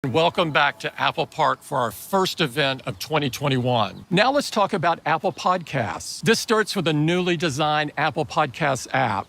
Welcome back to Apple Park for our first event of 2021. Now let's talk about Apple Podcasts. This starts with a newly designed Apple Podcasts app.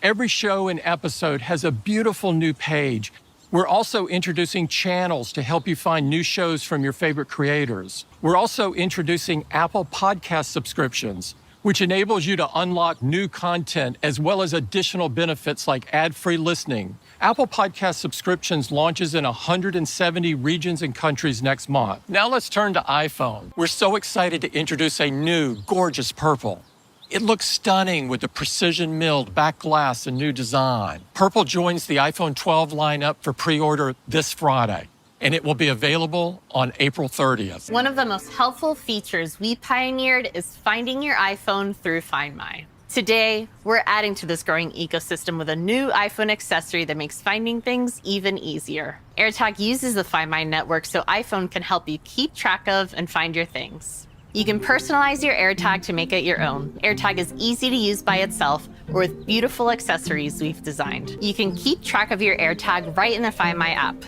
Every show and episode has a beautiful new page. We're also introducing channels to help you find new shows from your favorite creators. We're also introducing Apple Podcast subscriptions, which enables you to unlock new content as well as additional benefits like ad-free listening. Apple Podcast subscriptions launches in 170 regions and countries next month. Now let's turn to iPhone. We're so excited to introduce a new, gorgeous purple. It looks stunning with the precision milled back glass and new design. Purple joins the iPhone 12 lineup for pre-order this Friday, and it will be available on April 30th. One of the most helpful features we pioneered is finding your iPhone through Find My. Today, we're adding to this growing ecosystem with a new iPhone accessory that makes finding things even easier. AirTag uses the Find My network so iPhone can help you keep track of and find your things. You can personalize your AirTag to make it your own. AirTag is easy to use by itself or with beautiful accessories we've designed. You can keep track of your AirTag right in the Find My app.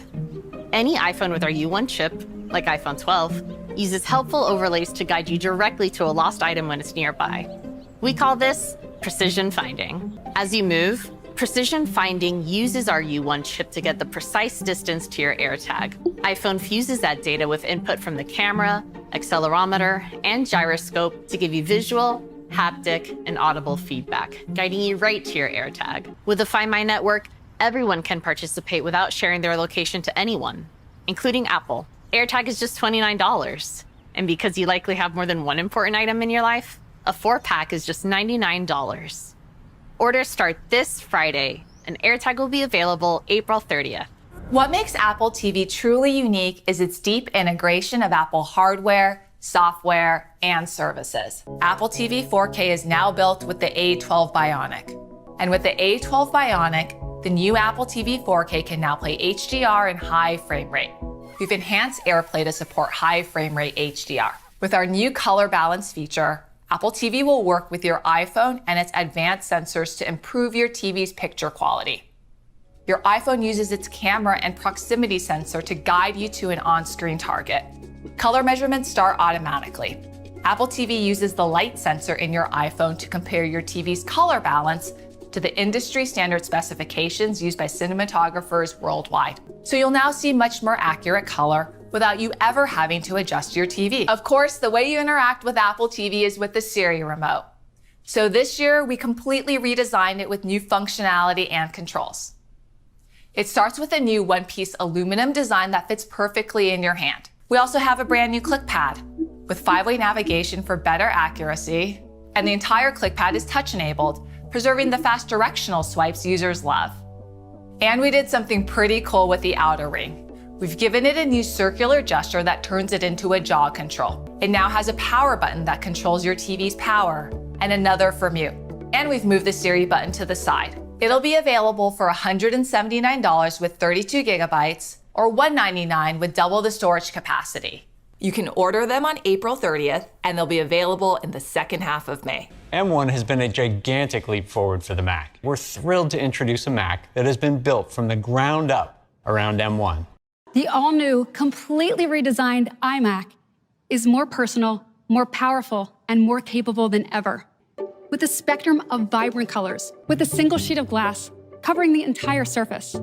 Any iPhone with our U1 chip, like iPhone 12, uses helpful overlays to guide you directly to a lost item when it's nearby. We call this precision finding. As you move, precision finding uses our U1 chip to get the precise distance to your AirTag. iPhone fuses that data with input from the camera, accelerometer, and gyroscope to give you visual, haptic, and audible feedback, guiding you right to your AirTag. With the Find My network, everyone can participate without sharing their location to anyone, including Apple. AirTag is just $29. And because you likely have more than one important item in your life, a 4-pack is just $99. Orders start this Friday, and AirTag will be available April 30th. What makes Apple TV truly unique is its deep integration of Apple hardware, software, and services. Apple TV 4K is now built with the A12 Bionic. And with the A12 Bionic, the new Apple TV 4K can now play HDR in high frame rate. We've enhanced AirPlay to support high frame rate HDR. With our new color balance feature, Apple TV will work with your iPhone and its advanced sensors to improve your TV's picture quality. Your iPhone uses its camera and proximity sensor to guide you to an on-screen target. Color measurements start automatically. Apple TV uses the light sensor in your iPhone to compare your TV's color balance to the industry standard specifications used by cinematographers worldwide. So you'll now see much more accurate color without you ever having to adjust your TV. Of course, the way you interact with Apple TV is with the Siri remote. So this year, we completely redesigned it with new functionality and controls. It starts with a new one-piece aluminum design that fits perfectly in your hand. We also have a brand new ClickPad with 5-way navigation for better accuracy, and the entire ClickPad is touch-enabled, preserving the fast directional swipes users love. And we did something pretty cool with the outer ring. We've given it a new circular gesture that turns it into a jaw control. It now has a power button that controls your TV's power and another for mute. And we've moved the Siri button to the side. It'll be available for $179 with 32 gigabytes or $199 with double the storage capacity. You can order them on April 30th, and they'll be available in the second half of May. M1 has been a gigantic leap forward for the Mac. We're thrilled to introduce a Mac that has been built from the ground up around M1. The all-new, completely redesigned iMac is more personal, more powerful, and more capable than ever. With a spectrum of vibrant colors, with a single sheet of glass covering the entire surface.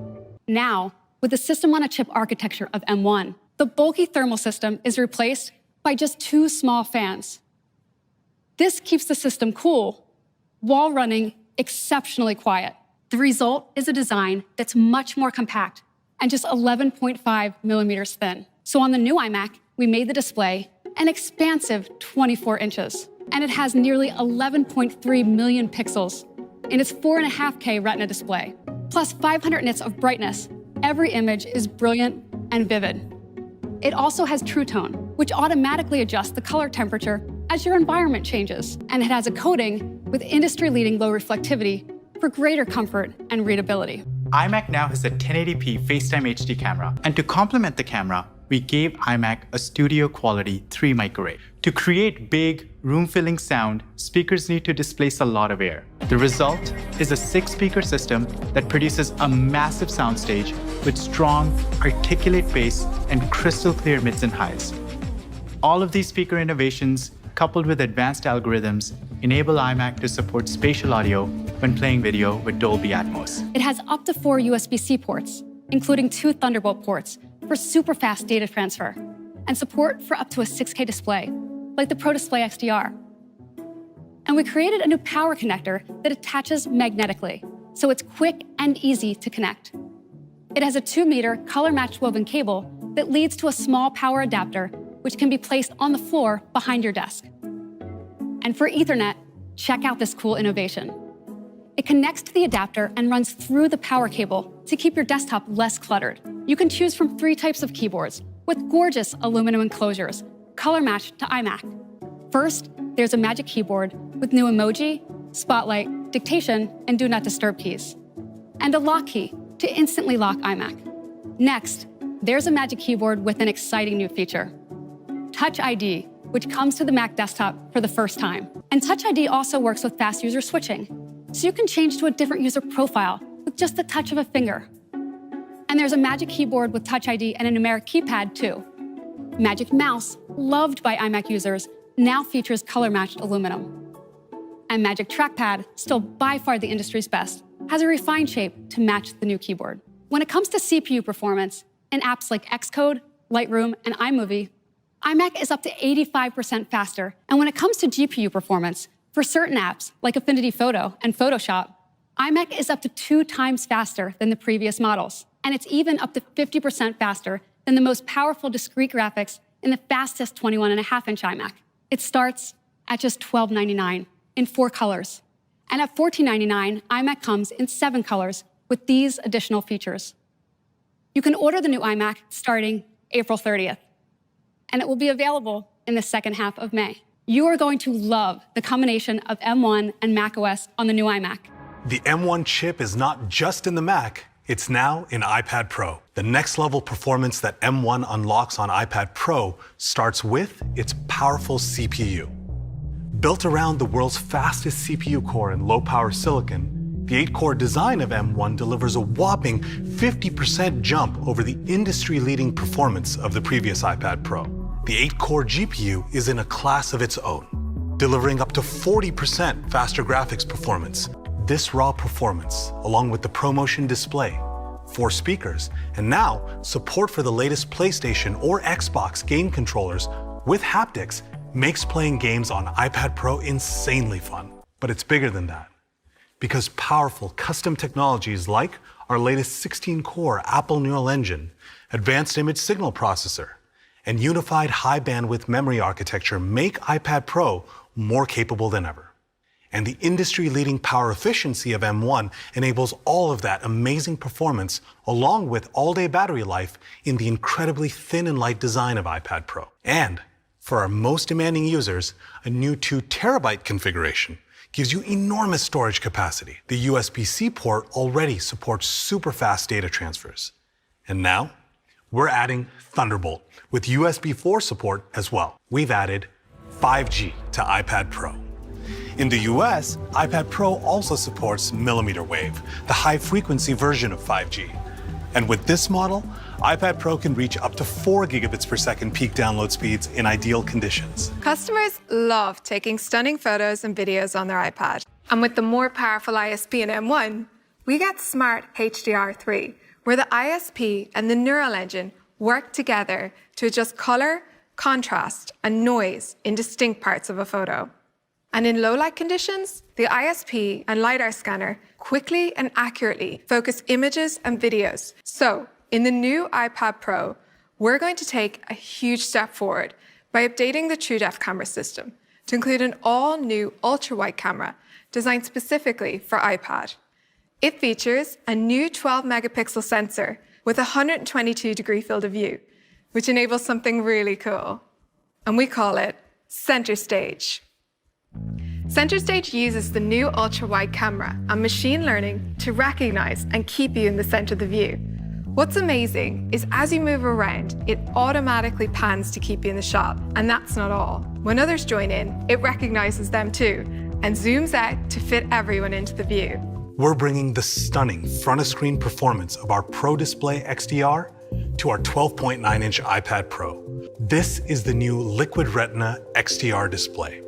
Now, with the system-on-a-chip architecture of M1, the bulky thermal system is replaced by just 2 small fans. This keeps the system cool while running exceptionally quiet. The result is a design that's much more compact and just 11.5 millimeters thin. So on the new iMac, we made the display an expansive 24 inches, and it has nearly 11.3 million pixels in its 4.5K Retina display, plus 500 nits of brightness. Every image is brilliant and vivid. It also has True Tone, which automatically adjusts the color temperature as your environment changes, and it has a coating with industry-leading low reflectivity for greater comfort and readability. iMac now has a 1080p FaceTime HD camera, and to complement the camera, we gave iMac a studio quality 3 microwave. To create big, room-filling sound, speakers need to displace a lot of air. The result is a 6-speaker system that produces a massive soundstage with strong, articulate bass and crystal-clear mids and highs. All of these speaker innovations, coupled with advanced algorithms, enable iMac to support spatial audio when playing video with Dolby Atmos. It has up to 4 USB-C ports, including 2 Thunderbolt ports for super fast data transfer, and support for up to a 6K display, like the Pro Display XDR. And we created a new power connector that attaches magnetically, so it's quick and easy to connect. It has a 2-meter color-matched woven cable that leads to a small power adapter, which can be placed on the floor behind your desk. And for Ethernet, check out this cool innovation. It connects to the adapter and runs through the power cable to keep your desktop less cluttered. You can choose from 3 types of keyboards with gorgeous aluminum enclosures, color-matched to iMac. First, there's a Magic Keyboard with new emoji, spotlight, dictation, and do not disturb keys, and a lock key to instantly lock iMac. Next, there's a Magic Keyboard with an exciting new feature, Touch ID, which comes to the Mac desktop for the first time. And Touch ID also works with fast user switching, so you can change to a different user profile with just the touch of a finger. And there's a Magic Keyboard with Touch ID and a numeric keypad too. Magic Mouse, loved by iMac users, now features color-matched aluminum. And Magic Trackpad, still by far the industry's best, has a refined shape to match the new keyboard. When it comes to CPU performance, in apps like Xcode, Lightroom, and iMovie, iMac is up to 85% faster. And when it comes to GPU performance, for certain apps like Affinity Photo and Photoshop, iMac is up to 2 times faster than the previous models. And it's even up to 50% faster than the most powerful discrete graphics in the fastest 21.5-inch iMac. It starts at just $1299 in 4 colors. And at $1499, iMac comes in 7 colors with these additional features. You can order the new iMac starting April 30th, and it will be available in the second half of May. You are going to love the combination of M1 and macOS on the new iMac. The M1 chip is not just in the Mac, it's now in iPad Pro. The next level performance that M1 unlocks on iPad Pro starts with its powerful CPU. Built around the world's fastest CPU core in low-power silicon, the 8-core design of M1 delivers a whopping 50% jump over the industry-leading performance of the previous iPad Pro. The 8-core GPU is in a class of its own, delivering up to 40% faster graphics performance. This raw performance, along with the ProMotion display, 4 speakers, and now support for the latest PlayStation or Xbox game controllers with haptics, makes playing games on iPad Pro insanely fun. But it's bigger than that, because powerful custom technologies like our latest 16-core Apple Neural Engine, advanced image signal processor, and unified high-bandwidth memory architecture make iPad Pro more capable than ever. And the industry-leading power efficiency of M1 enables all of that amazing performance along with all-day battery life in the incredibly thin and light design of iPad Pro. And for our most demanding users, a new 2 terabyte configuration gives you enormous storage capacity. The USB-C port already supports super fast data transfers. And now, we're adding Thunderbolt with USB 4 support as well. We've added 5G to iPad Pro. In the US, iPad Pro also supports millimeter wave, the high-frequency version of 5G. And with this model, iPad Pro can reach up to 4 gigabits per second peak download speeds in ideal conditions. Customers love taking stunning photos and videos on their iPad. And with the more powerful ISP in M1, we get Smart HDR3, where the ISP and the Neural Engine work together to adjust color, contrast, and noise in distinct parts of a photo. And in low-light conditions, the ISP and LiDAR scanner quickly and accurately focus images and videos. So, in the new iPad Pro, we're going to take a huge step forward by updating the TrueDepth camera system to include an all-new ultra-wide camera designed specifically for iPad. It features a new 12-megapixel sensor with a 122-degree field of view, which enables something really cool. And we call it Center Stage. Center Stage uses the new ultra-wide camera and machine learning to recognize and keep you in the center of the view, What's amazing is as you move around, it automatically pans to keep you in the shot. And that's not all. When others join in, it recognizes them too and zooms out to fit everyone into the view. We're bringing the stunning front-of-screen performance of our Pro Display XDR to our 12.9-inch iPad Pro. This is the new Liquid Retina XDR display,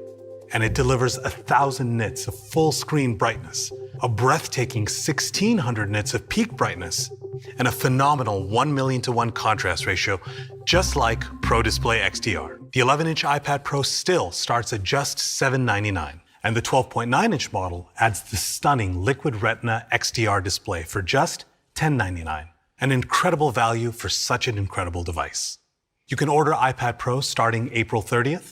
and it delivers 1,000 nits of full-screen brightness, a breathtaking 1,600 nits of peak brightness, and a phenomenal 1,000,000:1 contrast ratio, just like Pro Display XDR. The 11-inch iPad Pro still starts at just $799. And the 12.9-inch model adds the stunning Liquid Retina XDR display for just $1099. An incredible value for such an incredible device. You can order iPad Pro starting April 30th